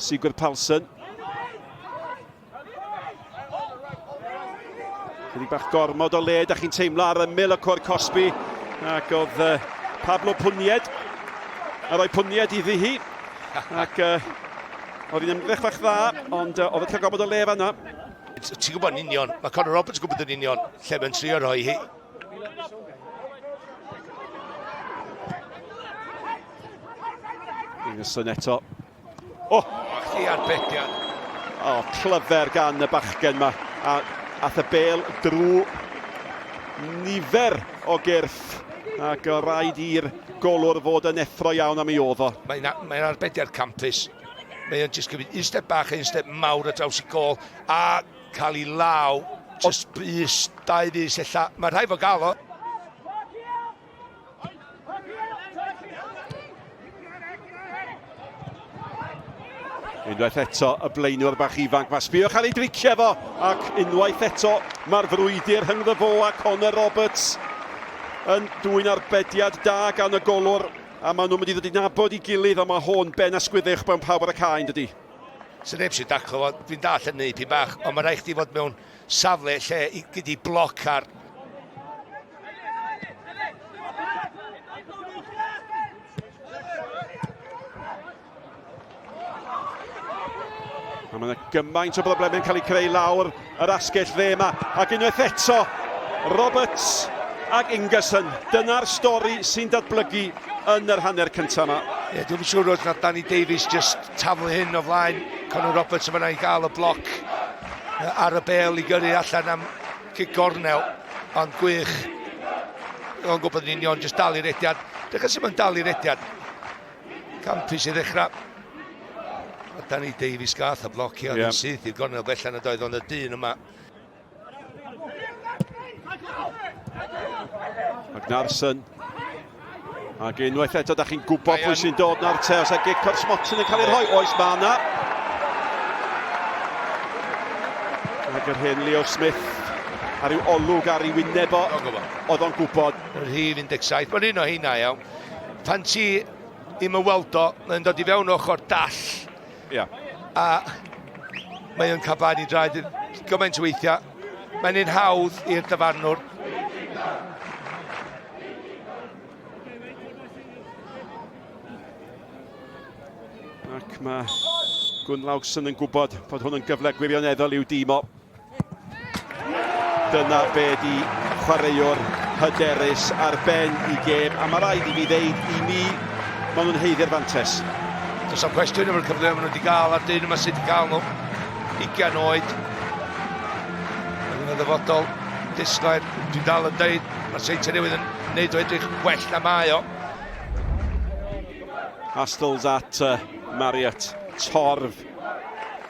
Sigurd Palsson. Chydig bach gormod o le, da chi'n teimlo ar ymyl y cwr Cosby. Ac oedd Pablo Pwnied a rhoi Pwnied iddi hi. Ac oedd hi'n ymdrech bach dda, ond oedd yn cael gormod o le fan'na. Ti'n gwybod yn union, mae Conor Roberts yn gwybod yn union lle mae'n trio rhoi hi. Ingason eto. O! Chi arbediad. O, clyfer gan y bachgen yma. A ath y bel drwy nifer o gyrff. Ac o rhaid i'r golwr fod yn effro iawn am ei oedd o. Mae'n arbediad campus. Mae'n jyst gyfyd un step bach, un step mawr ar draws i gol. A cael ei law, jyst bus, 2 fus ella. Mae rhai fo gael o. Unwaith eto y blaenwr bach ifanc. Mae sbiwch ar ei dricio fo. Ac unwaith eto mae'r frwydr rhyngddo fo a Conor Roberts yn dwy'n arbediad da gan y golwr. A maen nhw'n mynd i ddod i nabod i gilydd, a mae hwn ben ysgwyddech mewn pawb ar y cae, dydy. Sy'n neb sy'n daclo fo, dwi'n dall yn neud i bach, ond mae rhaid chdi fod mewn safle lle gyda bloc ar. A mae yna gymaint o broblemau'n cael eu creu lawr yr asgell dde yma. Ac unwaith eto, Roberts ac Ingason. Dyna'r stori sy'n datblygu yn yr hanner cyntaf yma. Ie, dwi'n siŵr oedd na Danny Davies just taflu hyn o flaen. Conor Roberts yma i gael y bloc ar y bel i gyrru allan am cic gornel. Ond gwych. O'n gwybod yn union, just dal i'r rediad. Dechrau sy'n mynd dal i'r rediad. Campus i ddechrau. Danny Davies gath y blocio yn syth i'r gornel fellan y doedd ond y dyn yma. Ac Noson. Ac unwaith eto, da chi'n gwybod pwy sy'n dod na'r te. Os a gic o'r smotyn yn cael ei rhoi, oes ma yna. Ac yr hyn Leo Smith a ryw olwg ar ei wyneb o. Oedd o'n gwybod. Yr rhif 17, mae'n un o hynna iawn. Pan ti ddim yn weld o, mae'n dod i fewn ochr dall. Ia. A mae'n cael blaen i draed gymaint o weithiau. Mae'n un hawdd i'r dyfarnwr. Ac mae Gwlad yn gwybod bod hwn yn gyfle gwirioneddol i'w dîm o. Dyna be di chwaraewr hyderus ar ben i gêm. A mae rhaid i fi ddeud i ni, maen nhw'n heiddio'r fantes. Does am cwestiwn efo'r cyfle maen nhw wedi gael a'r dyn yma sydd wedi cael nhw. 20 oed. Yn y ddyfodol, disglair, dwi'n dal yn dweud, mae Seintiau Newydd yn gwneud o edrych well na mae o. Astles at Marriott, torf.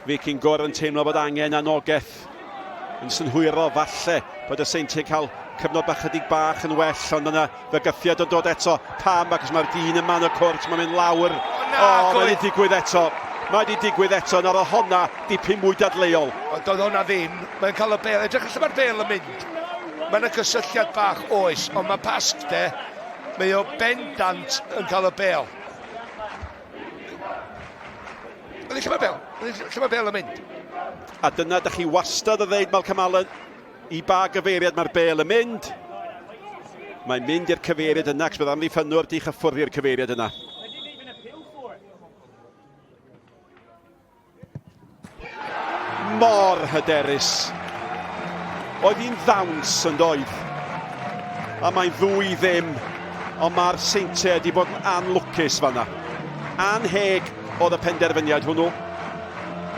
Víkingur yn teimlo bod angen anogaeth yn synhwyro falle bod y Seintiau'n cael cyfnod bach chydig bach yn well, ond yna fygythiad yn dod eto. Pam, ac os mae'r dyn yma yn y cwrt, mae'n mynd lawr. Mae wedi digwydd eto. Mae wedi digwydd eto, na'r o honna dipyn mwy dadleuol. Ond doedd honna ddim, mae'n cael y bel, edrych allan mae'r bel yn mynd. Mae'n y cysylltiad bach oes, ond mae pasg de, mae o bendant yn cael y bel. Lle mae'r bel? Lle mae'r bel yn mynd? A dyna, da chi wastad o ddeud, Malcolm Allen, i ba gyfeiriad mae'r bel yn mynd. Mae'n mynd i'r cyfeiriad yna, ac bydd amddiffynwr di chyffwrdd i'r cyfeiriad yna. Mor hyderus. Oedd hi'n ddawns yn doedd. A mae'n ddwy ddim, ond mae'r Seintiau wedi bod yn anlwcus fan'na. Anheg oedd y penderfyniad hwnnw.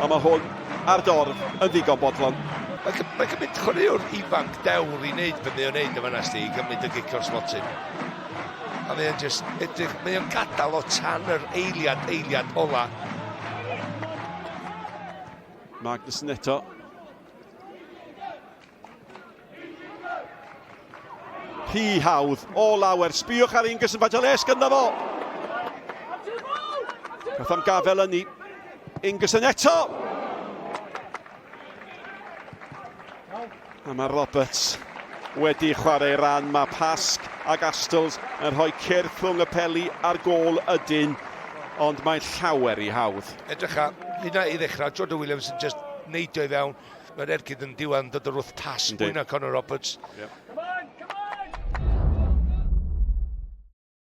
A mae hwn ar dorf yn ddigon bodlon. Mae'n cymryd chwaraewr ifanc dewr i wneud beth mae'n wneud yma nes ti, i gymryd y gic o'r smotyn. A mae'n just edrych, mae'n gadael o tan yr eiliad ola. Magnusson eto. Hi hawdd, o lawer, sbiwch ar Ingason, faint o les gynno fo. Gath am gafel yn ni. Ingason eto. A mae Roberts wedi chwarae ran. Mae Pasg ac Astles yn rhoi cyrff rhwng y peli a'r gôl ydyn, ond mae'n llawer i hawdd. Edrych a hynna i ddechrau, Jordan Williams yn just neidio i fewn. Mae'r ergyd yn diwan dod o'r wrth pas Yndi. mwy na Conor Roberts. Yep.